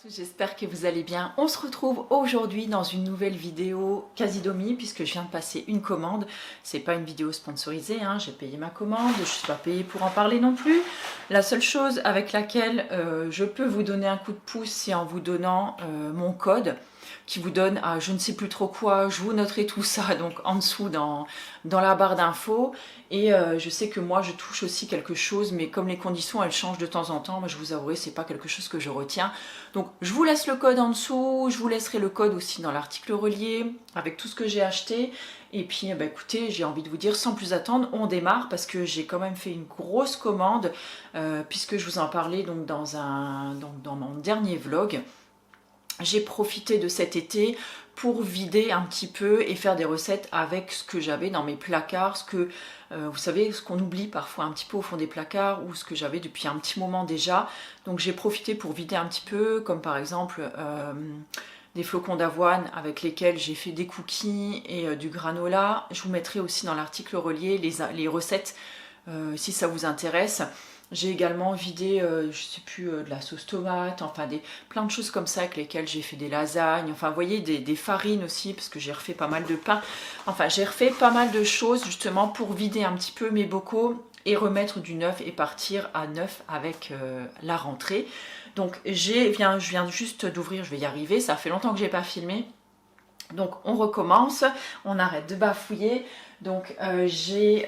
tous, j'espère que vous allez bien. On se retrouve aujourd'hui dans une nouvelle vidéo quasi-domi puisque je viens de passer une commande. C'est pas une vidéo sponsorisée, hein. J'ai payé ma commande, je suis pas payée pour en parler non plus. La seule chose avec laquelle je peux vous donner un coup de pouce, c'est en vous donnant mon code qui vous donne à je ne sais plus trop quoi. Je vous noterai tout ça donc en dessous dans la barre d'infos. Et je sais que moi je touche aussi quelque chose, mais comme les conditions elles changent de temps en temps, moi je vous avouerai c'est pas quelque chose que je retiens. Donc je vous laisse le code en dessous, je vous laisserai le code aussi dans l'article relié avec tout ce que j'ai acheté. Et puis bah, écoutez, j'ai envie de vous dire sans plus attendre, on démarre parce que j'ai quand même fait une grosse commande puisque je vous en parlais donc dans mon dernier vlog. J'ai profité de cet été pour vider un petit peu et faire des recettes avec ce que j'avais dans mes placards, ce que vous savez, ce qu'on oublie parfois un petit peu au fond des placards ou ce que j'avais depuis un petit moment déjà. Donc j'ai profité pour vider un petit peu, comme par exemple des flocons d'avoine avec lesquels j'ai fait des cookies et du granola. Je vous mettrai aussi dans l'article relié les recettes si ça vous intéresse. J'ai également vidé, je sais plus, de la sauce tomate, enfin plein de choses comme ça avec lesquelles j'ai fait des lasagnes, enfin vous voyez, des farines aussi, parce que j'ai refait pas mal de pain. Enfin, j'ai refait pas mal de choses justement pour vider un petit peu mes bocaux et remettre du neuf et partir à neuf avec la rentrée. Donc je viens juste d'ouvrir, je vais y arriver, ça fait longtemps que j'ai pas filmé. Donc on recommence, on arrête de bafouiller. Donc j'ai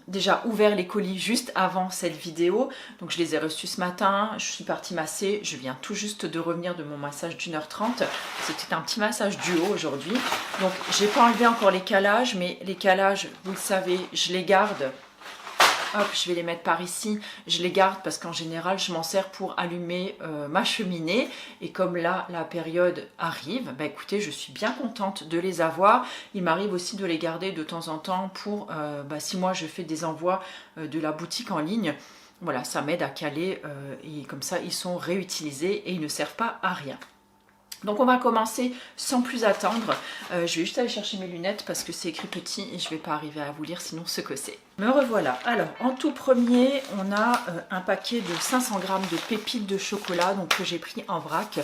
déjà ouvert les colis juste avant cette vidéo. Donc je les ai reçus ce matin, je suis partie masser, je viens tout juste de revenir de mon massage d'1h30. C'était un petit massage duo aujourd'hui. Donc j'ai pas enlevé encore les calages, mais les calages, vous le savez, je les garde. Hop, je vais les mettre par ici, je les garde parce qu'en général je m'en sers pour allumer ma cheminée et comme là la période arrive, bah écoutez, je suis bien contente de les avoir. Il m'arrive aussi de les garder de temps en temps pour si moi je fais des envois de la boutique en ligne, voilà, ça m'aide à caler et comme ça ils sont réutilisés et ils ne servent pas à rien. Donc on va commencer sans plus attendre. Je vais juste aller chercher mes lunettes parce que c'est écrit petit et je ne vais pas arriver à vous lire sinon ce que c'est. Me revoilà. Alors en tout premier, on a un paquet de 500 g de pépites de chocolat donc, que j'ai pris en vrac.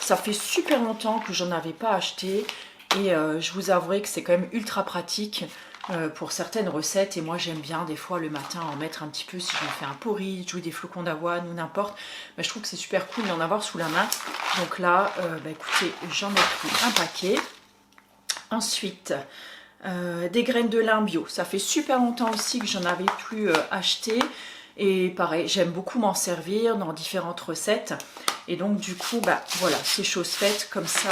Ça fait super longtemps que j'en avais pas acheté et je vous avouerai que c'est quand même ultra pratique. Pour certaines recettes et moi j'aime bien des fois le matin en mettre un petit peu si je me fais un porridge ou des flocons d'avoine ou n'importe, je trouve que c'est super cool d'en avoir sous la main. Donc là écoutez, j'en ai pris un paquet. Ensuite des graines de lin bio, ça fait super longtemps aussi que j'en avais plus acheté et pareil j'aime beaucoup m'en servir dans différentes recettes et donc du coup voilà, c'est chose faite comme ça.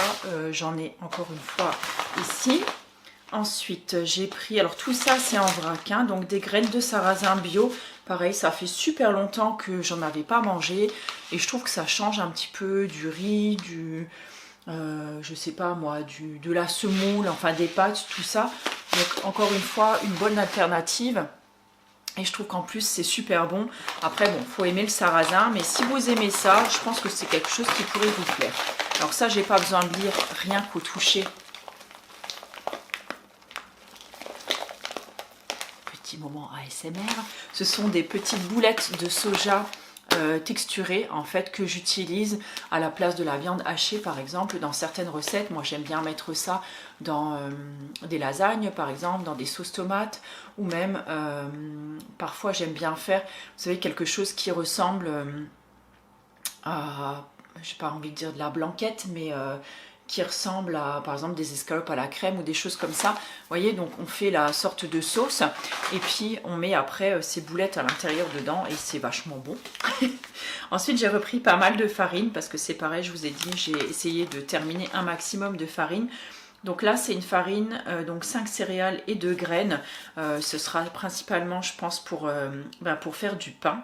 J'en ai encore une fois ici. Ensuite, j'ai pris, alors tout ça c'est en vrac, hein, donc des graines de sarrasin bio. Pareil, ça fait super longtemps que j'en avais pas mangé et je trouve que ça change un petit peu du riz, je sais pas moi, de la semoule, enfin des pâtes, tout ça. Donc encore une fois, une bonne alternative. Et je trouve qu'en plus c'est super bon. Après bon, faut aimer le sarrasin, mais si vous aimez ça, je pense que c'est quelque chose qui pourrait vous plaire. Alors ça, j'ai pas besoin de lire, rien qu'au toucher. Moment ASMR, ce sont des petites boulettes de soja texturées en fait que j'utilise à la place de la viande hachée par exemple dans certaines recettes. Moi j'aime bien mettre ça dans des lasagnes par exemple, dans des sauces tomates ou même parfois j'aime bien faire, vous savez, quelque chose qui ressemble à, j'ai pas envie de dire de la blanquette, mais qui ressemble à par exemple des escalopes à la crème ou des choses comme ça. Vous voyez, donc on fait la sorte de sauce et puis on met après ces boulettes à l'intérieur dedans et c'est vachement bon. Ensuite j'ai repris pas mal de farine parce que c'est pareil, je vous ai dit, j'ai essayé de terminer un maximum de farine. Donc là c'est une farine, donc 5 céréales et 2 graines. Ce sera principalement je pense pour faire du pain.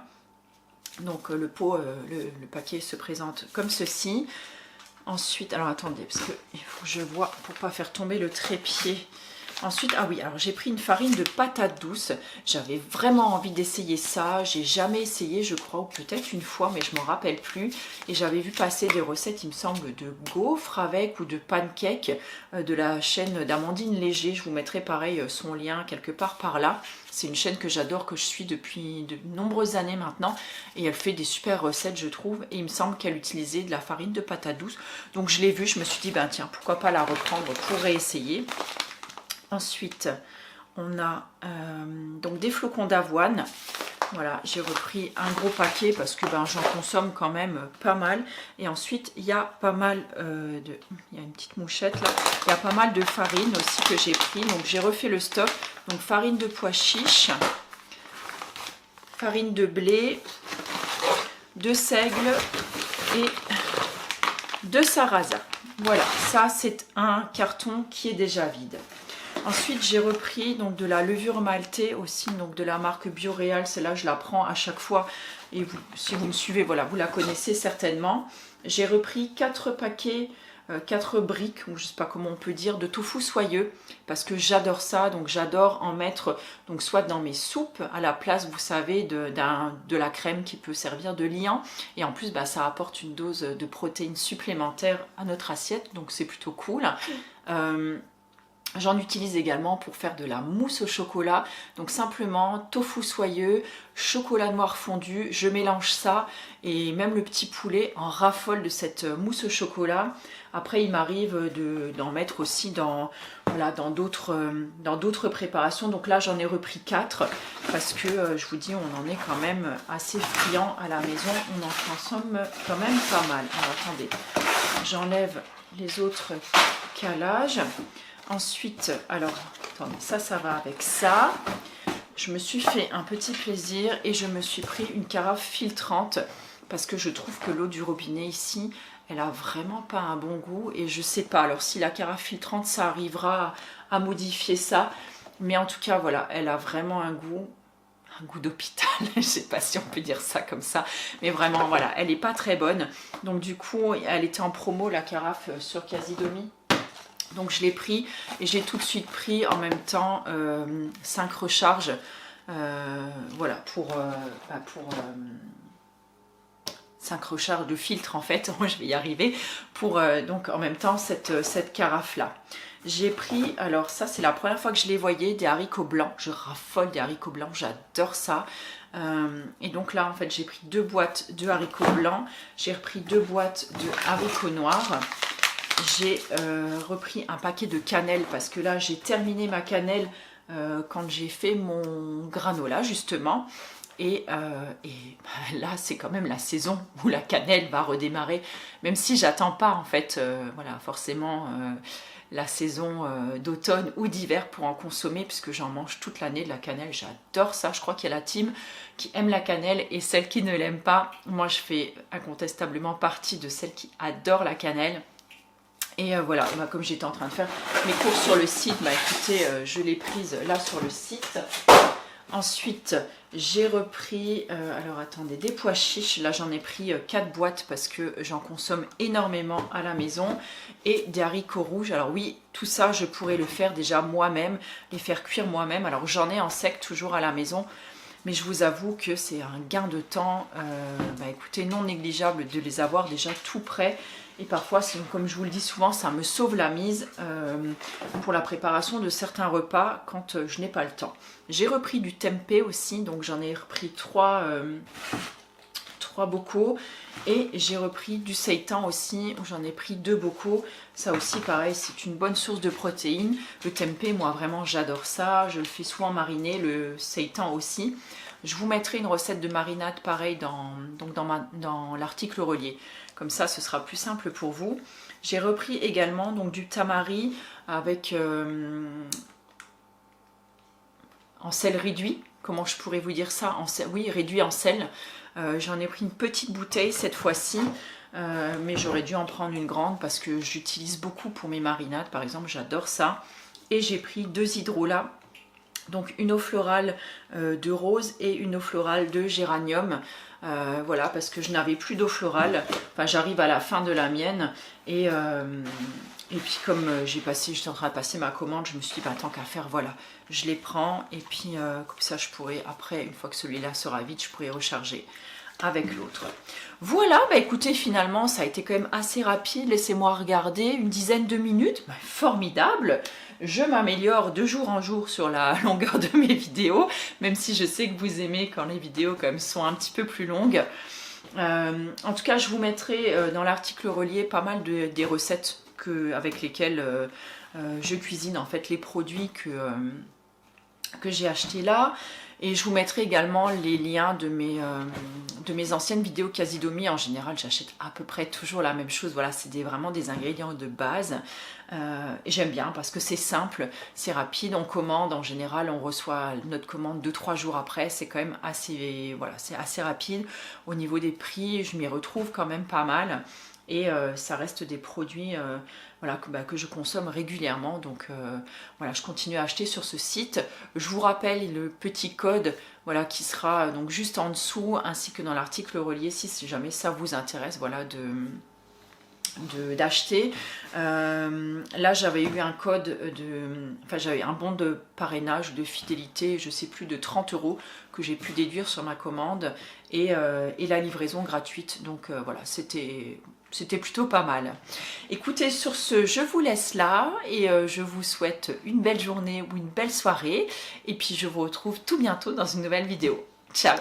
Donc le pot, le paquet se présente comme ceci. Ensuite, alors attendez, parce qu'il faut que je vois pour pas faire tomber le trépied. Ensuite, ah oui, alors j'ai pris une farine de patates douces. J'avais vraiment envie d'essayer ça. J'ai jamais essayé, je crois, ou peut-être une fois, mais je m'en rappelle plus. Et j'avais vu passer des recettes, il me semble, de gaufres avec ou de pancakes de la chaîne d'Amandine Léger. Je vous mettrai pareil son lien quelque part par là. C'est une chaîne que j'adore, que je suis depuis de nombreuses années maintenant. Et elle fait des super recettes, je trouve. Et il me semble qu'elle utilisait de la farine de patates douces. Donc je l'ai vue, je me suis dit, ben tiens, pourquoi pas la reprendre pour réessayer. Ensuite, on a donc des flocons d'avoine. Voilà, j'ai repris un gros paquet parce que ben, j'en consomme quand même pas mal. Et ensuite, il y a pas mal de... Il y a une petite mouchette là. Il y a pas mal de farine aussi que j'ai pris. Donc, j'ai refait le stock. Donc, farine de pois chiche, farine de blé, de seigle et de sarrasin. Voilà, ça, c'est un carton qui est déjà vide. Ensuite, j'ai repris donc de la levure maltée aussi, donc de la marque Bioréal. Celle-là, je la prends à chaque fois. Et vous, si vous me suivez, voilà, vous la connaissez certainement. J'ai repris 4 paquets, 4 briques, ou je ne sais pas comment on peut dire, de tofu soyeux. Parce que j'adore ça. Donc, j'adore en mettre donc soit dans mes soupes, à la place, vous savez, de la crème qui peut servir de liant. Et en plus, bah, ça apporte une dose de protéines supplémentaires à notre assiette. Donc, c'est plutôt cool. J'en utilise également pour faire de la mousse au chocolat. Donc simplement tofu soyeux, chocolat noir fondu. Je mélange ça et même le petit poulet en raffole de cette mousse au chocolat. Après, il m'arrive d'en mettre aussi dans d'autres préparations. Donc là, j'en ai repris 4 parce que je vous dis, on en est quand même assez friand à la maison. On en consomme quand même pas mal. Alors attendez, j'enlève les autres calages. Ensuite, alors, attendez, ça va avec ça. Je me suis fait un petit plaisir et je me suis pris une carafe filtrante parce que je trouve que l'eau du robinet ici, elle a vraiment pas un bon goût et je sais pas. Alors, si la carafe filtrante, ça arrivera à modifier ça. Mais en tout cas, voilà, elle a vraiment un goût d'hôpital. Je sais pas si on peut dire ça comme ça. Mais vraiment, voilà, elle est pas très bonne. Donc, du coup, elle était en promo, la carafe sur Casidomi. Donc je l'ai pris et j'ai tout de suite pris en même temps 5 recharges voilà, pour 5 recharges de filtre en fait, je vais y arriver, pour donc en même temps cette carafe là. J'ai pris, alors ça c'est la première fois que je les voyais, des haricots blancs. Je raffole des haricots blancs, j'adore ça. Et donc là en fait j'ai pris 2 boîtes de haricots blancs, j'ai repris 2 boîtes de haricots noirs. J'ai repris un paquet de cannelle parce que là j'ai terminé ma cannelle quand j'ai fait mon granola justement. Et là c'est quand même la saison où la cannelle va redémarrer, même si j'attends pas en fait voilà, forcément la saison d'automne ou d'hiver pour en consommer, puisque j'en mange toute l'année de la cannelle. J'adore ça. Je crois qu'il y a la team qui aime la cannelle et celle qui ne l'aime pas. Moi je fais incontestablement partie de celles qui adorent la cannelle. Et voilà, bah, comme j'étais en train de faire mes courses sur le site, bah écoutez, je l'ai prise là sur le site. Ensuite, j'ai repris, alors attendez, des pois chiches. Là, j'en ai pris 4 boîtes parce que j'en consomme énormément à la maison. Et des haricots rouges. Alors oui, tout ça, je pourrais le faire déjà moi-même, les faire cuire moi-même. Alors j'en ai en sec toujours à la maison. Mais je vous avoue que c'est un gain de temps, bah écoutez, non négligeable de les avoir déjà tout prêts. Et parfois, comme je vous le dis souvent, ça me sauve la mise pour la préparation de certains repas quand je n'ai pas le temps. J'ai repris du tempeh aussi, donc j'en ai repris 3 bocaux. Et j'ai repris du seitan aussi, où j'en ai pris 2 bocaux. Ça aussi, pareil, c'est une bonne source de protéines. Le tempeh, moi, vraiment, j'adore ça. Je le fais souvent mariner, le seitan aussi. Je vous mettrai une recette de marinade, pareil, dans l'article relié. Comme ça, ce sera plus simple pour vous. J'ai repris également donc, du tamari avec en sel réduit. Comment je pourrais vous dire ça? Oui, réduit en sel. J'en ai pris une petite bouteille cette fois-ci, mais j'aurais dû en prendre une grande parce que j'utilise beaucoup pour mes marinades, par exemple, j'adore ça. Et j'ai pris 2 hydrolats, donc une eau florale de rose et une eau florale de géranium. Voilà, parce que je n'avais plus d'eau florale, enfin j'arrive à la fin de la mienne et Et puis comme j'étais en train de passer ma commande, je me suis dit, bah, tant qu'à faire, voilà, je les prends. Et puis comme ça, je pourrais, après, une fois que celui-là sera vide, je pourrais recharger avec l'autre. Voilà, bah écoutez, finalement, ça a été quand même assez rapide. Laissez-moi regarder, une dizaine de minutes. Bah, formidable. Je m'améliore de jour en jour sur la longueur de mes vidéos, même si je sais que vous aimez quand les vidéos quand même sont un petit peu plus longues. En tout cas, je vous mettrai dans l'article relié pas mal des recettes avec lesquelles je cuisine en fait les produits que j'ai achetés là. Et je vous mettrai également les liens de mes anciennes vidéos Casidomi. En général, j'achète à peu près toujours la même chose. Voilà, c'est vraiment des ingrédients de base. Et j'aime bien parce que c'est simple, c'est rapide. On commande, en général, on reçoit notre commande 2-3 jours après. C'est quand même assez, voilà, c'est assez rapide. Au niveau des prix, je m'y retrouve quand même pas mal. Et ça reste des produits voilà, que je consomme régulièrement. Donc voilà, je continue à acheter sur ce site. Je vous rappelle le petit code voilà, qui sera donc juste en dessous, ainsi que dans l'article relié, si jamais ça vous intéresse voilà, d'acheter. Là j'avais eu un code enfin j'avais un bon de parrainage ou de fidélité, je sais plus, de 30 € que j'ai pu déduire sur ma commande et la livraison gratuite. Donc voilà, c'était plutôt pas mal. Écoutez, sur ce, je vous laisse là et je vous souhaite une belle journée ou une belle soirée. Et puis je vous retrouve tout bientôt dans une nouvelle vidéo. Ciao!